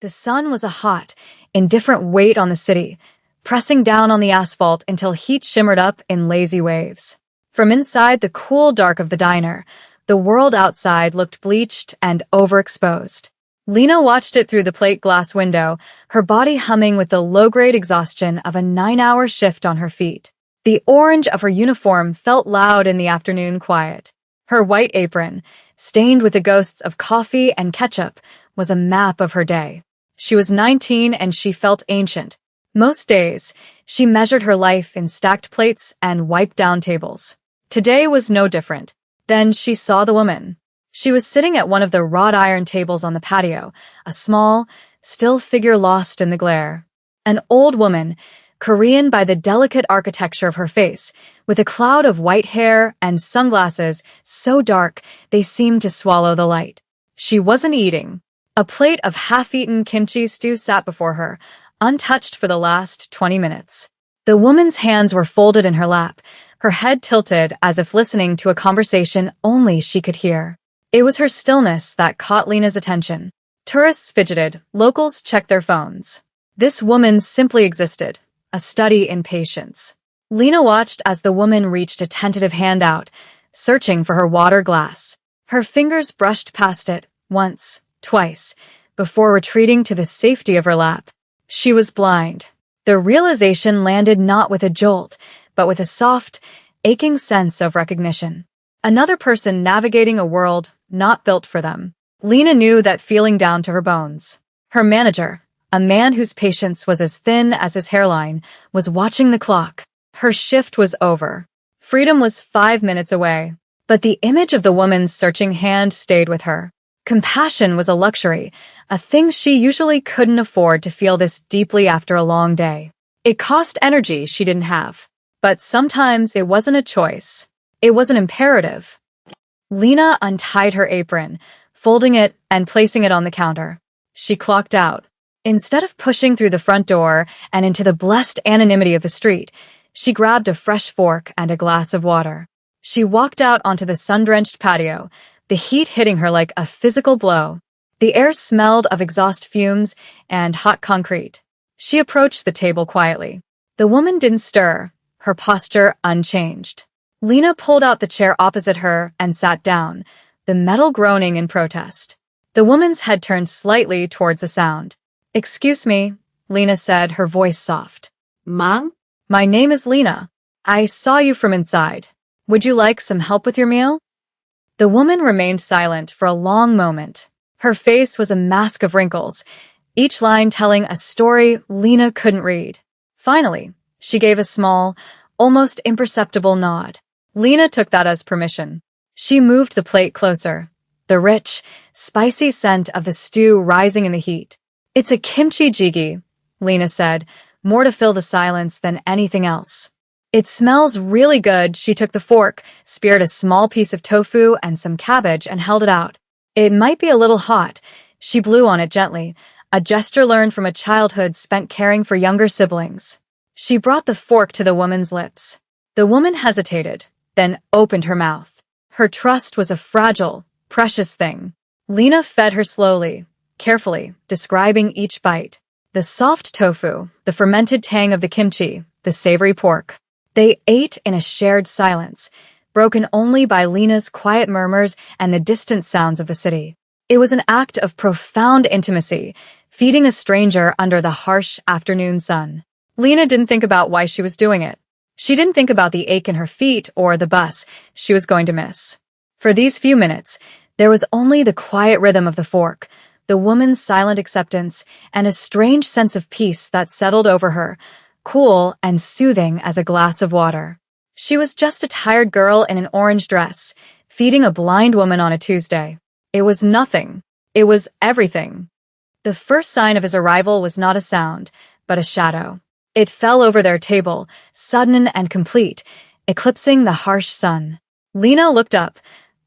The sun was a hot, indifferent weight on the city, pressing down on the asphalt until heat shimmered up in lazy waves. From inside the cool dark of the diner, the world outside looked bleached and overexposed. Lena watched it through the plate glass window, her body humming with the low-grade exhaustion of a 9-hour shift on her feet. The orange of her uniform felt loud in the afternoon quiet. Her white apron, stained with the ghosts of coffee and ketchup, was a map of her day. She was 19 and she felt ancient. Most days, she measured her life in stacked plates and wiped-down tables. Today was no different. Then she saw the woman. She was sitting at one of the wrought iron tables on the patio, a small, still figure lost in the glare. An old woman, Korean by the delicate architecture of her face, with a cloud of white hair and sunglasses so dark they seemed to swallow the light. She wasn't eating. A plate of half-eaten kimchi stew sat before her, untouched for the last 20 minutes. The woman's hands were folded in her lap, her head tilted as if listening to a conversation only she could hear. It was her stillness that caught Lena's attention. Tourists fidgeted, locals checked their phones. This woman simply existed, a study in patience. Lena watched as the woman reached a tentative hand out, searching for her water glass. Her fingers brushed past it, once, twice, before retreating to the safety of her lap. She was blind. The realization landed not with a jolt, but with a soft, aching sense of recognition. Another person navigating a world not built for them. Lena knew that feeling down to her bones. Her manager, a man whose patience was as thin as his hairline, was watching the clock. Her shift was over. Freedom was 5 minutes away. But the image of the woman's searching hand stayed with her. Compassion was a luxury, a thing she usually couldn't afford to feel this deeply after a long day. It cost energy she didn't have. But sometimes it wasn't a choice. It was an imperative. Lena untied her apron, folding it and placing it on the counter. She clocked out. Instead of pushing through the front door and into the blessed anonymity of the street, she grabbed a fresh fork and a glass of water. She walked out onto the sun-drenched patio, the heat hitting her like a physical blow. The air smelled of exhaust fumes and hot concrete. She approached the table quietly. The woman didn't stir, her posture unchanged. Lena pulled out the chair opposite her and sat down, the metal groaning in protest. The woman's head turned slightly towards the sound. "Excuse me," Lena said, her voice soft. "Mang?" "My name is Lena. I saw you from inside. Would you like some help with your meal?" The woman remained silent for a long moment. Her face was a mask of wrinkles, each line telling a story Lena couldn't read. Finally, she gave a small, almost imperceptible nod. Lena took that as permission. She moved the plate closer, the rich, spicy scent of the stew rising in the heat. "It's a kimchi jjigae," Lena said, more to fill the silence than anything else. "It smells really good." She took the fork, speared a small piece of tofu and some cabbage and held it out. "It might be a little hot." She blew on it gently, a gesture learned from a childhood spent caring for younger siblings. She brought the fork to the woman's lips. The woman hesitated, then opened her mouth. Her trust was a fragile, precious thing. Lena fed her slowly, carefully, describing each bite. The soft tofu, the fermented tang of the kimchi, the savory pork. They ate in a shared silence, broken only by Lena's quiet murmurs and the distant sounds of the city. It was an act of profound intimacy, feeding a stranger under the harsh afternoon sun. Lena didn't think about why she was doing it. She didn't think about the ache in her feet or the bus she was going to miss. For these few minutes, there was only the quiet rhythm of the fork, the woman's silent acceptance, and a strange sense of peace that settled over her, cool and soothing as a glass of water. She was just a tired girl in an orange dress, feeding a blind woman on a Tuesday. It was nothing. It was everything. The first sign of his arrival was not a sound, but a shadow. It fell over their table, sudden and complete, eclipsing the harsh sun. Lena looked up,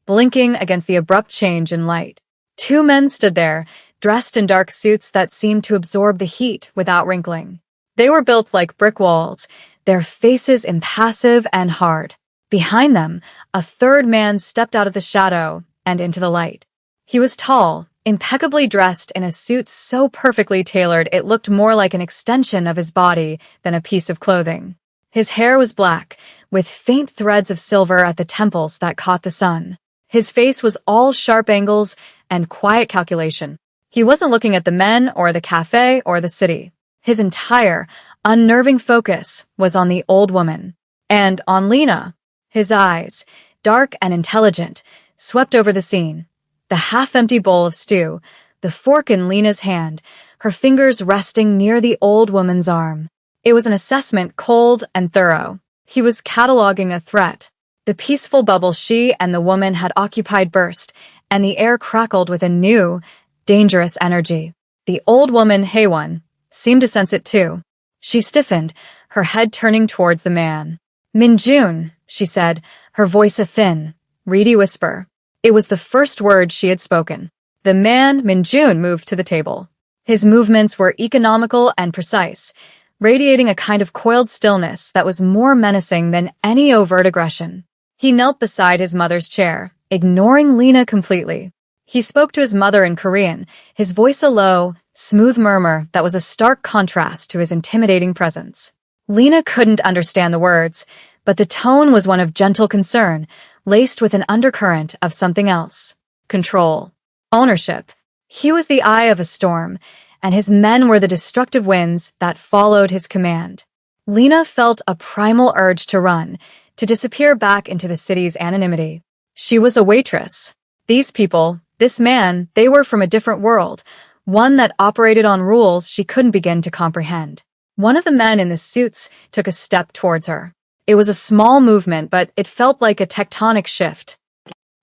blinking against the abrupt change in light. 2 men stood there, dressed in dark suits that seemed to absorb the heat without wrinkling. They were built like brick walls, their faces impassive and hard. Behind them, a third man stepped out of the shadow and into the light. He was tall, impeccably dressed in a suit so perfectly tailored it looked more like an extension of his body than a piece of clothing. His hair was black, with faint threads of silver at the temples that caught the sun. His face was all sharp angles and quiet calculation. He wasn't looking at the men or the cafe or the city. His entire, unnerving focus was on the old woman. And on Lena. His eyes, dark and intelligent, swept over the scene. The half-empty bowl of stew, the fork in Lena's hand, her fingers resting near the old woman's arm. It was an assessment cold and thorough. He was cataloging a threat. The peaceful bubble she and the woman had occupied burst, and the air crackled with a new, dangerous energy. The old woman, Haewon, seemed to sense it too. She stiffened, her head turning towards the man. "Min-jun," she said, her voice a thin, reedy whisper. It was the first word she had spoken. The man, Min-jun, moved to the table. His movements were economical and precise, radiating a kind of coiled stillness that was more menacing than any overt aggression. He knelt beside his mother's chair, ignoring Lena completely. He spoke to his mother in Korean, his voice a low, smooth murmur that was a stark contrast to his intimidating presence. Lena couldn't understand the words, but the tone was one of gentle concern, laced with an undercurrent of something else. Control. Ownership. He was the eye of a storm, and his men were the destructive winds that followed his command. Lena felt a primal urge to run, to disappear back into the city's anonymity. She was a waitress. These people, this man, they were from a different world, one that operated on rules she couldn't begin to comprehend. One of the men in the suits took a step towards her. It was a small movement, but it felt like a tectonic shift.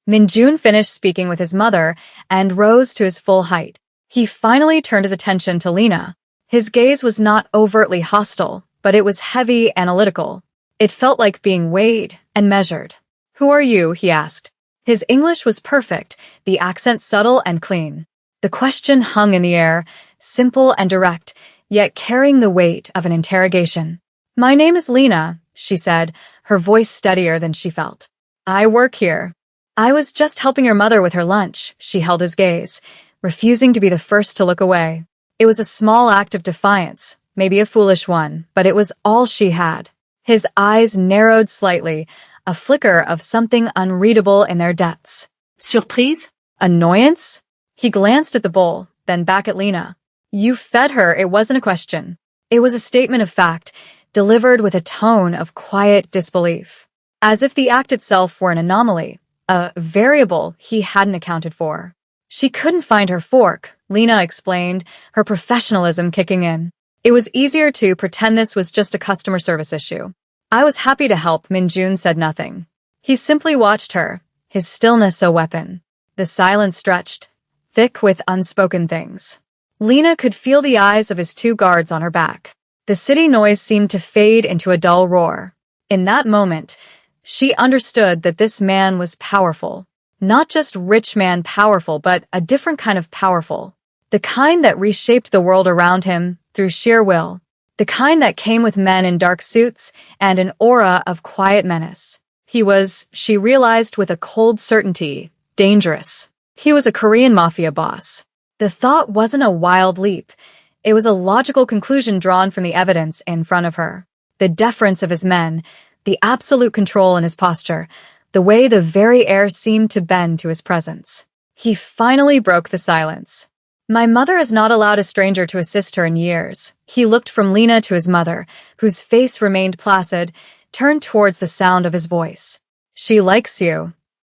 Min-jun finished speaking with his mother and rose to his full height. He finally turned his attention to Lena. His gaze was not overtly hostile, but it was heavy, analytical. It felt like being weighed and measured. "Who are you?" he asked. His English was perfect, the accent subtle and clean. The question hung in the air, simple and direct, yet carrying the weight of an interrogation. "My name is Lena," she said, her voice steadier than she felt. "I work here." "I was just helping your mother with her lunch." She held his gaze, refusing to be the first to look away. It was a small act of defiance, maybe a foolish one, but it was all she had. His eyes narrowed slightly, a flicker of something unreadable in their depths. "Surprise? Annoyance?" He glanced at the bowl, then back at Lena. "You fed her," it wasn't a question. It was a statement of fact, delivered with a tone of quiet disbelief. As if the act itself were an anomaly, a variable he hadn't accounted for. "She couldn't find her fork," Lena explained, her professionalism kicking in. It was easier to pretend this was just a customer service issue. "I was happy to help." Min-jun said nothing. He simply watched her, his stillness a weapon. The silence stretched, thick with unspoken things. Lena could feel the eyes of his two guards on her back. The city noise seemed to fade into a dull roar. In that moment, she understood that this man was powerful. Not just rich man powerful, but a different kind of powerful. The kind that reshaped the world around him through sheer will. The kind that came with men in dark suits and an aura of quiet menace. He was, she realized with a cold certainty, dangerous. He was a Korean Mafia boss. The thought wasn't a wild leap. It was a logical conclusion drawn from the evidence in front of her. The deference of his men, the absolute control in his posture, the way the very air seemed to bend to his presence. He finally broke the silence. "My mother has not allowed a stranger to assist her in years." He looked from Lena to his mother, whose face remained placid, turned towards the sound of his voice. "She likes you."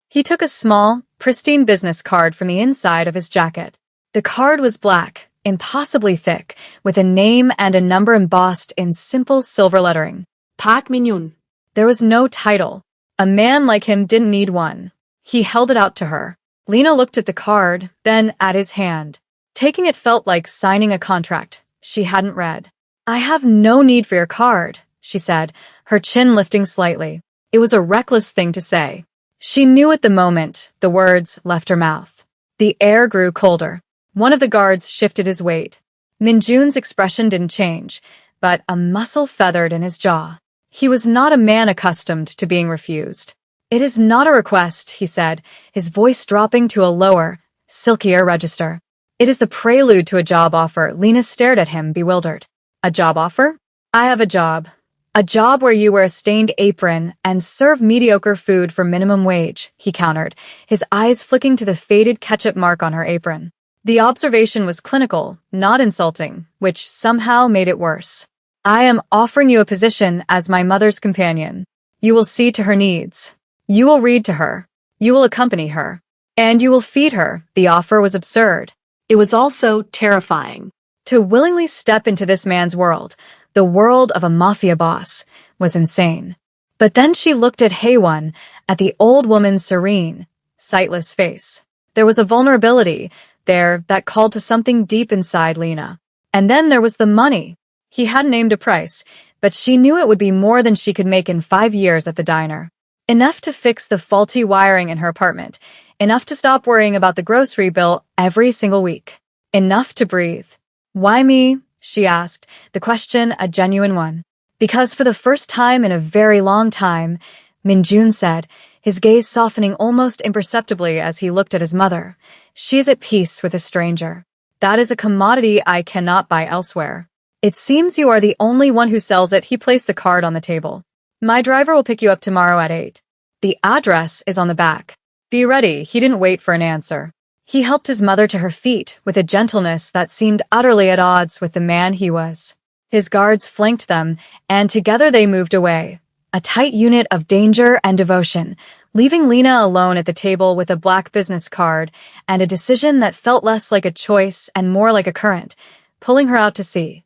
He took a small, pristine business card from the inside of his jacket. The card was black, impossibly thick, with a name and a number embossed in simple silver lettering. Park Min-jun. There was no title. A man like him didn't need one. He held it out to her. Lena looked at the card, then at his hand. Taking it felt like signing a contract she hadn't read. "I have no need for your card," she said, her chin lifting slightly. It was a reckless thing to say. She knew at the moment the words left her mouth. The air grew colder. One of the guards shifted his weight. Min-jun's expression didn't change, but a muscle feathered in his jaw. He was not a man accustomed to being refused. "It is not a request," he said, his voice dropping to a lower, silkier register. It is the prelude to a job offer. Lena stared at him, bewildered. A job offer? I have a job. A job where you wear a stained apron and serve mediocre food for minimum wage, he countered, his eyes flicking to the faded ketchup mark on her apron. The observation was clinical, not insulting, which somehow made it worse. I am offering you a position as my mother's companion. You will see to her needs. You will read to her. You will accompany her. And you will feed her. The offer was absurd. It was also terrifying. To willingly step into this man's world, the world of a mafia boss, was insane. But then she looked at Haewon, at the old woman's serene, sightless face. There was a vulnerability there that called to something deep inside Lena. And then there was the money. He hadn't named a price, but she knew it would be more than she could make in 5 years at the diner. Enough to fix the faulty wiring in her apartment. Enough to stop worrying about the grocery bill every single week. Enough to breathe. Why me? She asked, the question a genuine one. Because for the first time in a very long time, Minjun said, his gaze softening almost imperceptibly as he looked at his mother. She is at peace with a stranger. That is a commodity I cannot buy elsewhere. It seems you are the only one who sells it. He placed the card on the table. My driver will pick you up tomorrow at 8. The address is on the back. Be ready. He didn't wait for an answer. He helped his mother to her feet with a gentleness that seemed utterly at odds with the man he was. His guards flanked them, and together they moved away, a tight unit of danger and devotion, leaving Lena alone at the table with a black business card and a decision that felt less like a choice and more like a current, pulling her out to sea.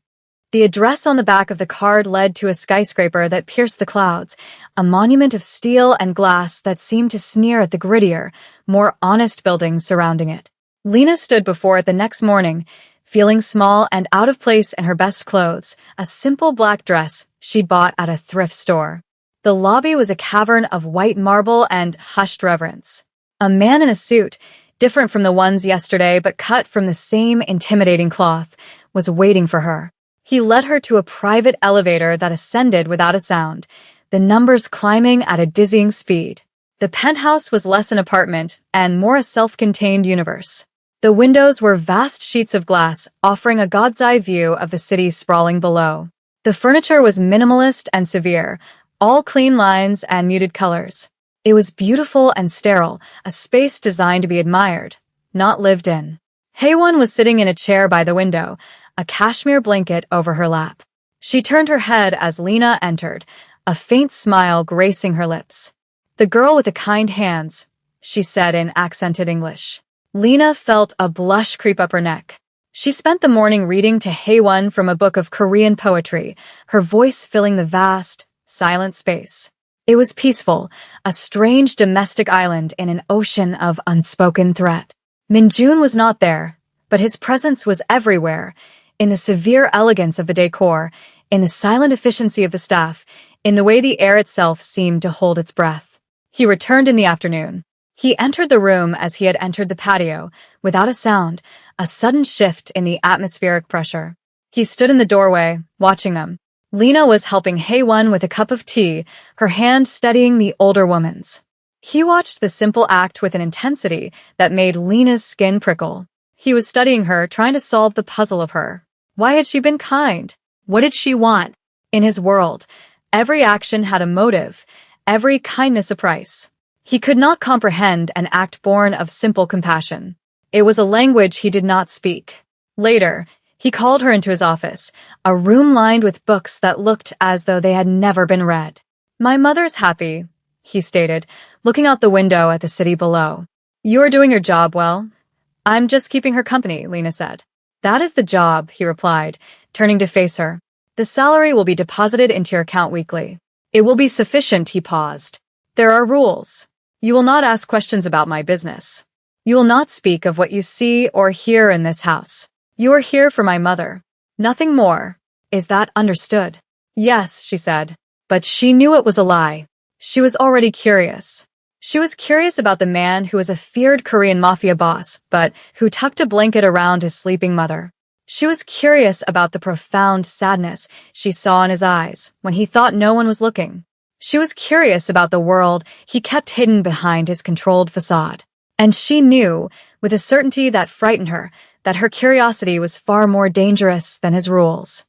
The address on the back of the card led to a skyscraper that pierced the clouds, a monument of steel and glass that seemed to sneer at the grittier, more honest buildings surrounding it. Lena stood before it the next morning, feeling small and out of place in her best clothes, a simple black dress she'd bought at a thrift store. The lobby was a cavern of white marble and hushed reverence. A man in a suit, different from the ones yesterday but cut from the same intimidating cloth, was waiting for her. He led her to a private elevator that ascended without a sound, the numbers climbing at a dizzying speed. The penthouse was less an apartment and more a self-contained universe. The windows were vast sheets of glass, offering a god's-eye view of the city sprawling below. The furniture was minimalist and severe, all clean lines and muted colors. It was beautiful and sterile, a space designed to be admired, not lived in. Haewon was sitting in a chair by the window, a cashmere blanket over her lap. She turned her head as Lena entered, a faint smile gracing her lips. The girl with the kind hands, she said in accented English. Lena felt a blush creep up her neck. She spent the morning reading to Haewon from a book of Korean poetry, her voice filling the vast, silent space. It was peaceful, a strange domestic island in an ocean of unspoken threat. Minjun was not there, but his presence was everywhere, in the severe elegance of the decor, in the silent efficiency of the staff, in the way the air itself seemed to hold its breath. He returned in the afternoon. He entered the room as he had entered the patio, without a sound, a sudden shift in the atmospheric pressure. He stood in the doorway, watching them. Lena was helping Haewon with a cup of tea, her hand steadying the older woman's. He watched the simple act with an intensity that made Lena's skin prickle. He was studying her, trying to solve the puzzle of her. Why had she been kind? What did she want? In his world, every action had a motive, every kindness a price. He could not comprehend an act born of simple compassion. It was a language he did not speak. Later, he called her into his office, a room lined with books that looked as though they had never been read. My mother's happy, he stated, looking out the window at the city below. You're doing your job well. I'm just keeping her company, Lena said. That is the job, he replied, turning to face her. The salary will be deposited into your account weekly. It will be sufficient, he paused. There are rules. You will not ask questions about my business. You will not speak of what you see or hear in this house. You are here for my mother. Nothing more. Is that understood? Yes, she said. But she knew it was a lie. She was already curious. She was curious about the man who was a feared Korean mafia boss, but who tucked a blanket around his sleeping mother. She was curious about the profound sadness she saw in his eyes when he thought no one was looking. She was curious about the world he kept hidden behind his controlled facade. And she knew, with a certainty that frightened her, that her curiosity was far more dangerous than his rules.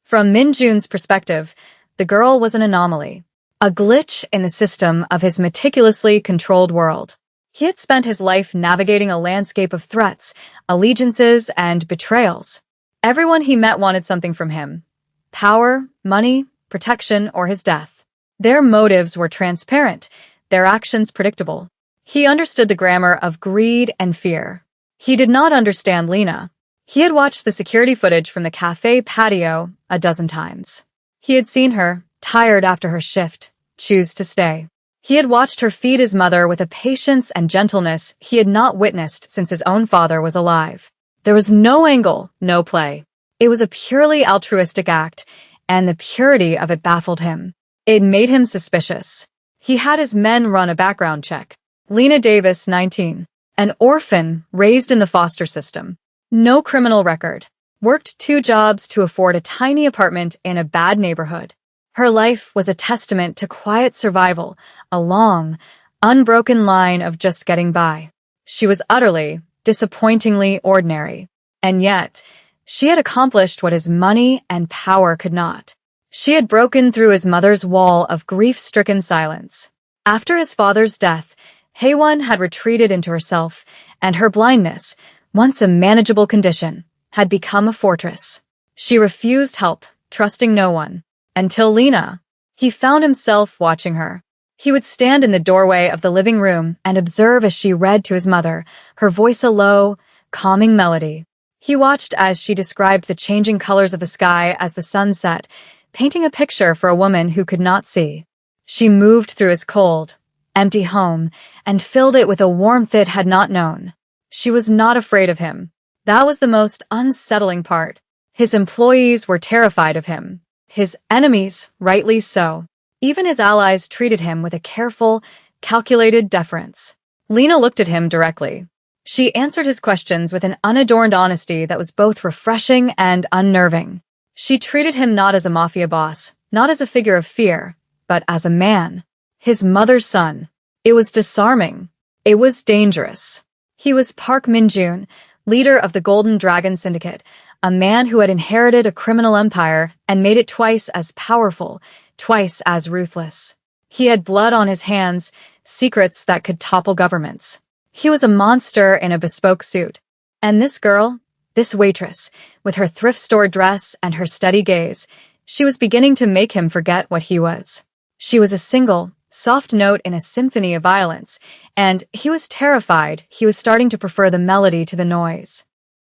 From Min-jun's perspective, the girl was an anomaly, a glitch in the system of his meticulously controlled world. He had spent his life navigating a landscape of threats, allegiances, and betrayals. Everyone he met wanted something from him: power, money, protection, or his death. Their motives were transparent, their actions predictable. He understood the grammar of greed and fear. He did not understand Lena. He had watched the security footage from the cafe patio a dozen times. He had seen her, tired after her shift, choose to stay. He had watched her feed his mother with a patience and gentleness he had not witnessed since his own father was alive. There was no angle, no play. It was a purely altruistic act, and the purity of it baffled him. It made him suspicious. He had his men run a background check. Lena Davis, 19. An orphan raised in the foster system. No criminal record. Worked 2 jobs to afford a tiny apartment in a bad neighborhood. Her life was a testament to quiet survival, a long, unbroken line of just getting by. She was utterly, disappointingly ordinary. And yet, she had accomplished what his money and power could not. She had broken through his mother's wall of grief-stricken silence. After his father's death, Haewon had retreated into herself, and her blindness, once a manageable condition, had become a fortress. She refused help, trusting no one. Until Lena. He found himself watching her. He would stand in the doorway of the living room and observe as she read to his mother, her voice a low, calming melody. He watched as she described the changing colors of the sky as the sun set, painting a picture for a woman who could not see. She moved through his cold, empty home and filled it with a warmth it had not known. She was not afraid of him. That was the most unsettling part. His employees were terrified of him. His enemies, rightly so. Even his allies treated him with a careful, calculated deference. Lena looked at him directly. She answered his questions with an unadorned honesty that was both refreshing and unnerving. She treated him not as a mafia boss, not as a figure of fear, but as a man. His mother's son. It was disarming. It was dangerous. He was Park Min-jun, leader of the Golden Dragon Syndicate, a man who had inherited a criminal empire and made it twice as powerful, twice as ruthless. He had blood on his hands, secrets that could topple governments. He was a monster in a bespoke suit. And this girl, this waitress, with her thrift store dress and her steady gaze, she was beginning to make him forget what he was. She was a single, soft note in a symphony of violence, and he was terrified he was starting to prefer the melody to the noise.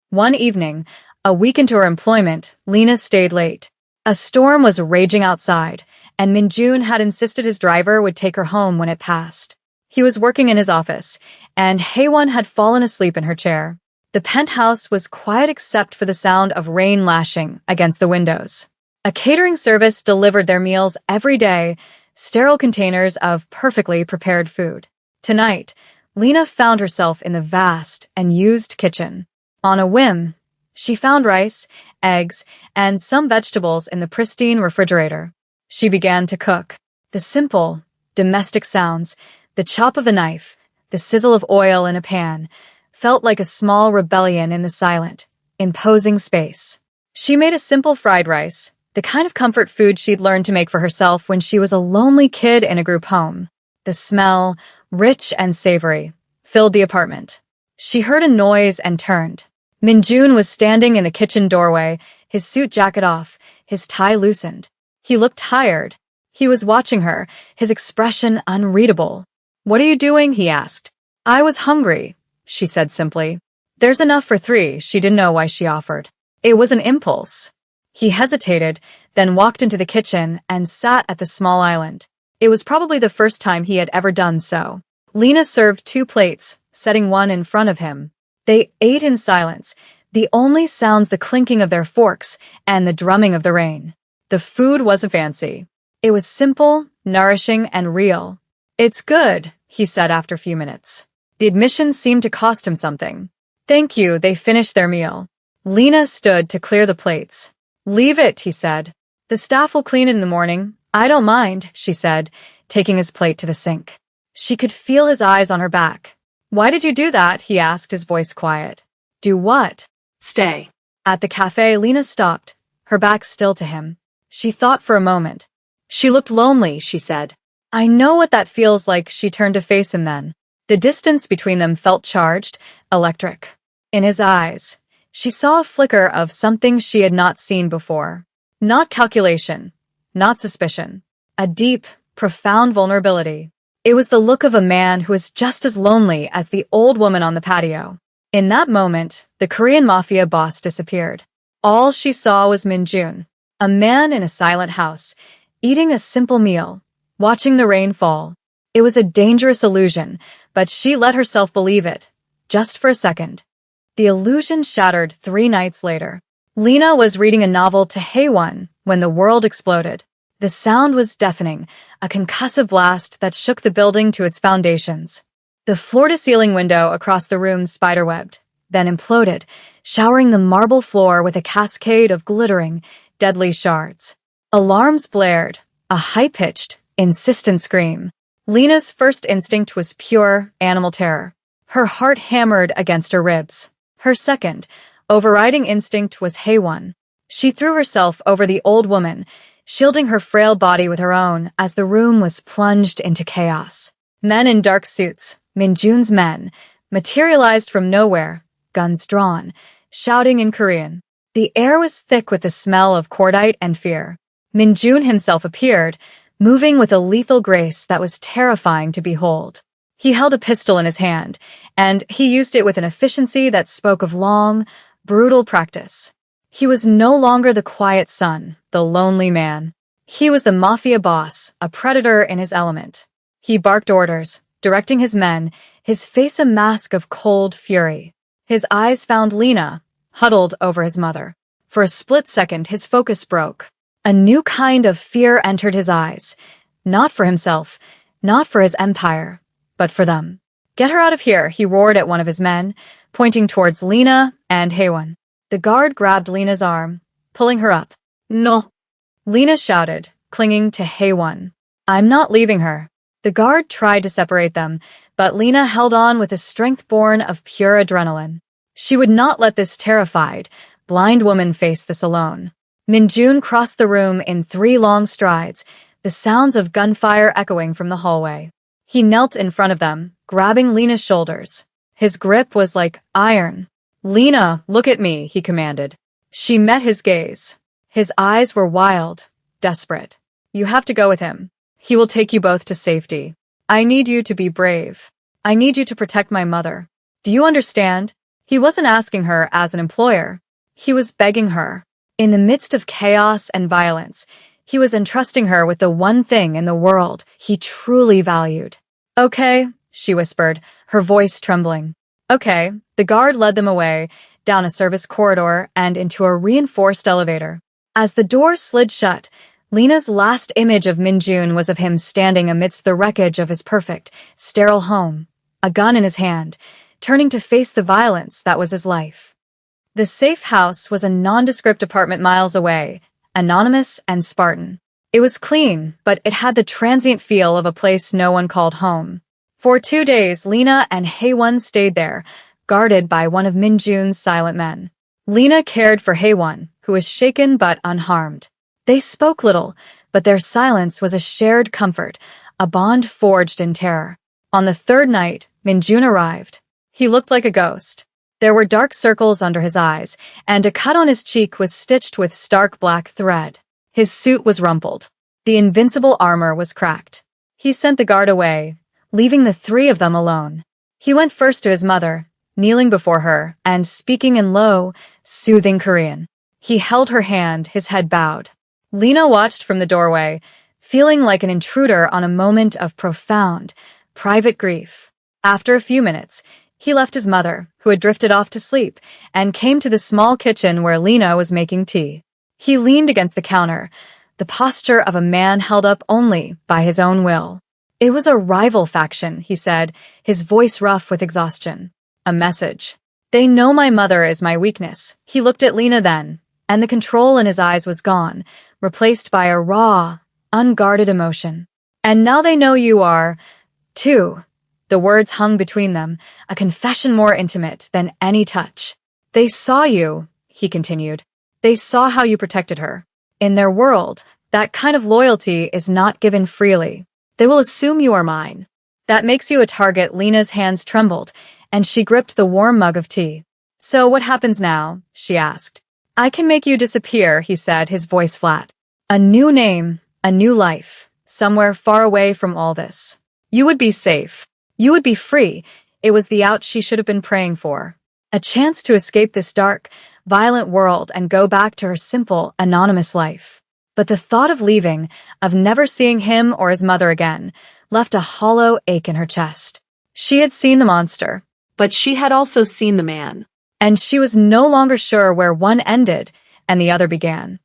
One evening, a week into her employment, Lena stayed late. A storm was raging outside, and Min-jun had insisted his driver would take her home when it passed. He was working in his office, and Haewon had fallen asleep in her chair. The penthouse was quiet except for the sound of rain lashing against the windows. A catering service delivered their meals every day, sterile containers of perfectly prepared food. Tonight, Lena found herself in the vast and used kitchen. On a whim, she found rice, eggs, and some vegetables in the pristine refrigerator. She began to cook. The simple, domestic sounds, the chop of the knife, the sizzle of oil in a pan, felt like a small rebellion in the silent, imposing space. She made a simple fried rice, the kind of comfort food she'd learned to make for herself when she was a lonely kid in a group home. The smell, rich and savory, filled the apartment. She heard a noise and turned. Min-jun was standing in the kitchen doorway, his suit jacket off, his tie loosened. He looked tired. He was watching her, his expression unreadable. "What are you doing?" he asked. "I was hungry," she said simply. "There's enough for 3, she didn't know why she offered. It was an impulse. He hesitated, then walked into the kitchen and sat at the small island. It was probably the first time he had ever done so. Lena served 2 plates, setting one in front of him. They ate in silence, the only sounds the clinking of their forks and the drumming of the rain. The food wasn't fancy. It was simple, nourishing, and real. "It's good," he said after a few minutes. The admission seemed to cost him something. "Thank you." They finished their meal. Lena stood to clear the plates. "Leave it," he said. "The staff will clean it in the morning." "I don't mind," she said, taking his plate to the sink. She could feel his eyes on her back. Why did you do that? He asked, his voice quiet. Do what? Stay. At the cafe, Lena stopped, her back still to him. She thought for a moment. She looked lonely, she said. I know what that feels like. She turned to face him then. The distance between them felt charged, electric. In his eyes, she saw a flicker of something she had not seen before. Not calculation, not suspicion. A deep, profound vulnerability. It was the look of a man who was just as lonely as the old woman on the patio. In that moment, the Korean Mafia boss disappeared. All she saw was Min-jun, a man in a silent house, eating a simple meal, watching the rain fall. It was a dangerous illusion, but she let herself believe it, just for a second. The illusion shattered 3 nights later. Lena was reading a novel to Haewon when the world exploded. The sound was deafening, a concussive blast that shook the building to its foundations. The floor-to-ceiling window across the room spiderwebbed, then imploded, showering the marble floor with a cascade of glittering, deadly shards. Alarms blared, a high-pitched, insistent scream. Lena's first instinct was pure animal terror. Her heart hammered against her ribs. Her second, overriding instinct was Haewon. She threw herself over the old woman, shielding her frail body with her own as the room was plunged into chaos. Men in dark suits, Min-jun's men, materialized from nowhere, guns drawn, shouting in Korean. The air was thick with the smell of cordite and fear. Min-jun himself appeared, moving with a lethal grace that was terrifying to behold. He held a pistol in his hand, and he used it with an efficiency that spoke of long, brutal practice. He was no longer the quiet son, the lonely man. He was the mafia boss, a predator in his element. He barked orders, directing his men, his face a mask of cold fury. His eyes found Lena, huddled over his mother. For a split second, his focus broke. A new kind of fear entered his eyes. Not for himself, not for his empire, but for them. Get her out of here, he roared at one of his men, pointing towards Lena and Haewon. The guard grabbed Lena's arm, pulling her up. No. Lena shouted, clinging to Haewon. I'm not leaving her. The guard tried to separate them, but Lena held on with a strength born of pure adrenaline. She would not let this terrified, blind woman face this alone. Min-jun crossed the room in 3 long strides, the sounds of gunfire echoing from the hallway. He knelt in front of them, grabbing Lena's shoulders. His grip was like iron. Lena, look at me, he commanded. She met his gaze. His eyes were wild, desperate. You have to go with him. He will take you both to safety. I need you to be brave. I need you to protect my mother. Do you understand? He wasn't asking her as an employer. He was begging her. In the midst of chaos and violence, he was entrusting her with the one thing in the world he truly valued. Okay, she whispered, her voice trembling. Okay, the guard led them away, down a service corridor and into a reinforced elevator. As the door slid shut, Lena's last image of Min-jun was of him standing amidst the wreckage of his perfect, sterile home, a gun in his hand, turning to face the violence that was his life. The safe house was a nondescript apartment miles away, anonymous and Spartan. It was clean, but it had the transient feel of a place no one called home. For 2 days, Lena and Haewon stayed there, guarded by one of Min-jun's silent men. Lena cared for Haewon, who was shaken but unharmed. They spoke little, but their silence was a shared comfort, a bond forged in terror. On the 3rd night, Min-jun arrived. He looked like a ghost. There were dark circles under his eyes, and a cut on his cheek was stitched with stark black thread. His suit was rumpled. The invincible armor was cracked. He sent the guard away, leaving the 3 of them alone. He went first to his mother, kneeling before her and speaking in low, soothing Korean. He held her hand, his head bowed. Lena watched from the doorway, feeling like an intruder on a moment of profound, private grief. After a few minutes, he left his mother, who had drifted off to sleep, and came to the small kitchen where Lena was making tea. He leaned against the counter, the posture of a man held up only by his own will. It was a rival faction, he said, his voice rough with exhaustion. A message. They know my mother is my weakness. He looked at Lena then, and the control in his eyes was gone, replaced by a raw, unguarded emotion. And now they know you are, too. The words hung between them, a confession more intimate than any touch. They saw you, he continued. They saw how you protected her. In their world, that kind of loyalty is not given freely. They will assume you are mine. That makes you a target. Lena's hands trembled, and she gripped the warm mug of tea. So what happens now? She asked. I can make you disappear, he said, his voice flat. A new name, a new life, somewhere far away from all this. You would be safe. You would be free. It was the out she should have been praying for. A chance to escape this dark, violent world and go back to her simple, anonymous life. But the thought of leaving, of never seeing him or his mother again, left a hollow ache in her chest. She had seen the monster, But she had also seen the man. and she was no longer sure where one ended and the other began.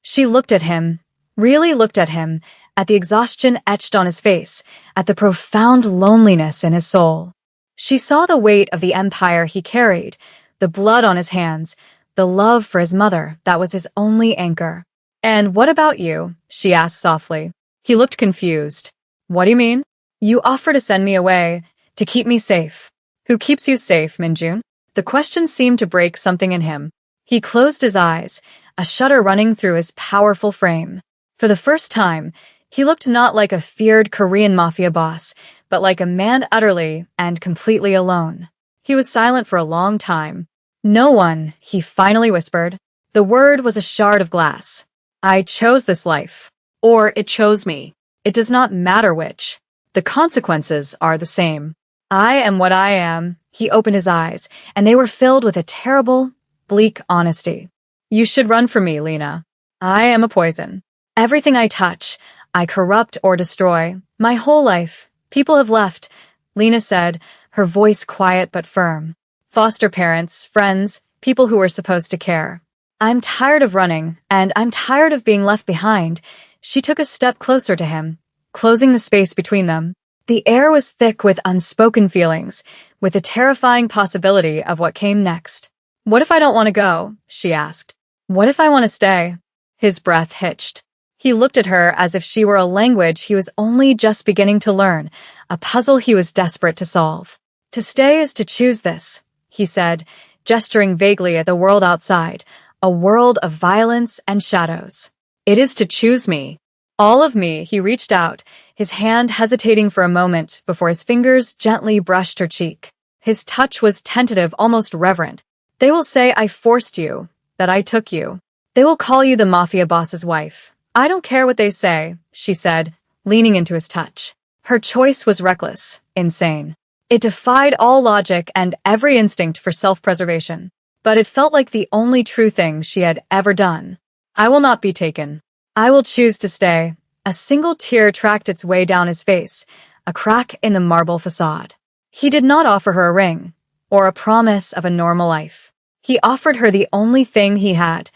She looked at him, really looked at him, at the exhaustion etched on his face, at the profound loneliness in his soul. She saw the weight of the empire he carried, the blood on his hands, the love for his mother that was his only anchor. And what about you? She asked softly. He looked confused. What do you mean? You offer to send me away, to keep me safe. Who keeps you safe, Minjun? The question seemed to break something in him. He closed his eyes, a shudder running through his powerful frame. For the first time, he looked not like a feared Korean mafia boss, but like a man utterly and completely alone. He was silent for a long time. No one, he finally whispered. The word was a shard of glass. I chose this life. Or it chose me. It does not matter which. The consequences are the same. I am what I am. He opened his eyes, and they were filled with a terrible, bleak honesty. You should run from me, Lena. I am a poison. Everything I touch, I corrupt or destroy. My whole life. People have left, Lena said, her voice quiet but firm. Foster parents, friends, people who were supposed to care. I'm tired of running, and I'm tired of being left behind. She took a step closer to him, closing the space between them. The air was thick with unspoken feelings, with the terrifying possibility of what came next. What if I don't want to go? She asked. What if I want to stay? His breath hitched. He looked at her as if she were a language he was only just beginning to learn, a puzzle he was desperate to solve. To stay is to choose this, he said, gesturing vaguely at the world outside, a world of violence and shadows. It is to choose me. All of me, he reached out, his hand hesitating for a moment before his fingers gently brushed her cheek. His touch was tentative, almost reverent. They will say I forced you, that I took you. They will call you the mafia boss's wife. I don't care what they say, she said, leaning into his touch. Her choice was reckless, insane. It defied all logic and every instinct for self-preservation. But it felt like the only true thing she had ever done. I will not be taken. I will choose to stay. A single tear tracked its way down his face, a crack in the marble facade. He did not offer her a ring, or a promise of a normal life. He offered her the only thing he had,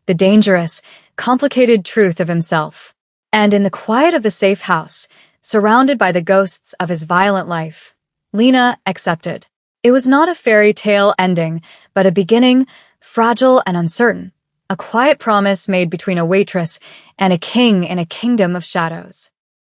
the dangerous, complicated truth of himself. And in the quiet of the safe house, surrounded by the ghosts of his violent life, Lena accepted. It was not a fairy tale ending, but a beginning, fragile and uncertain, a quiet promise made between a waitress and a king in a kingdom of shadows.